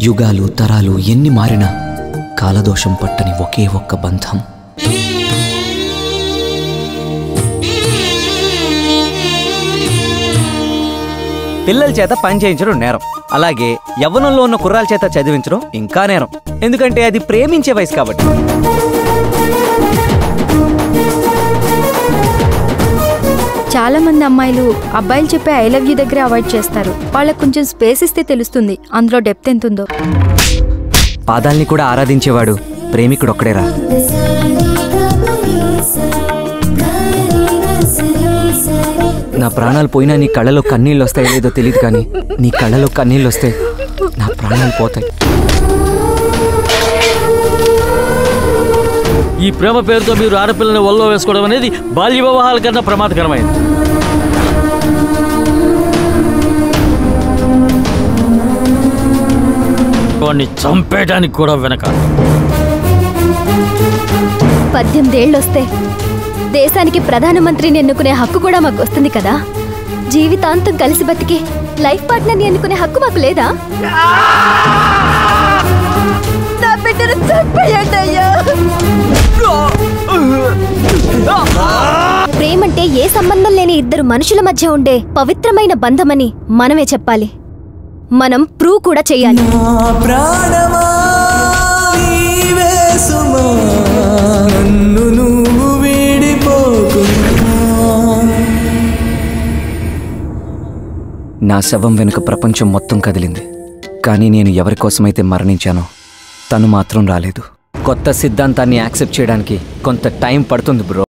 యుగాలు తరాలు ఎన్ని మారినా కాలదోషం పట్టని ఒకే ఒక్క బంధం. పిల్లల చేత పని చేయించడం నేరం, అలాగే యవ్వనంలో ఉన్న కుర్రాల చేత చదివించడం ఇంకా నేరం. ఎందుకంటే అది ప్రేమించే వయసు కాబట్టి. చాలా మంది అమ్మాయిలు అబ్బాయిలు చెప్పే ఐ లవ్ యూ దగ్గర అవాయిడ్ చేస్తారు. వాళ్ళకు కొంచెం స్పేస్ ఇస్తే తెలుస్తుంది అందులో డెప్త్ ఎంతుందో. పాదాల్ని కూడా ఆరాధించేవాడు ప్రేమికుడు ఒక్కడేరా. నా ప్రాణాలు పోయినా నీ కళ్ళలో కన్నీళ్ళు వస్తాయో లేదో తెలియదు, కానీ నీ కళ్ళలో కన్నీళ్ళు వస్తే నా ప్రాణాలు పోతాయి. ఈ ప్రేమ పేరుతో మీరు ఆడపిల్లని ఒళ్ళో వేసుకోవడం అనేది బాల్య వివాహాల కన్నా ప్రమాదకరమైంది. వాడిని చంపేయడానికి కూడా వెనక. 18 ఏళ్ళు వస్తే దేశానికి ప్రధానమంత్రిని ఎన్నుకునే హక్కు కూడా మాకు వస్తుంది కదా. జీవితాంతం కలిసి బతికి లైఫ్ పార్ట్నర్ని ఎన్నుకునే హక్కు మాకు లేదా? నా బిడ్డను చంపేయండయ్యా. ప్రేమంటే ఏ సంబంధం లేని ఇద్దరు మనుషుల మధ్య ఉండే పవిత్రమైన బంధమని మనమే చెప్పాలి. మనం ప్రూవ్ కూడా చెయ్యాలి. నా శవం వెనుక ప్రపంచం మొత్తం కదిలింది, కానీ నేను ఎవరి కోసమైతే మరణించానో తను మాత్రం రాలేదు. కొత్త సిద్ధాంతాన్ని యాక్సెప్ట్ చేయడానికి కొంత టైం పడుతుంది బ్రో.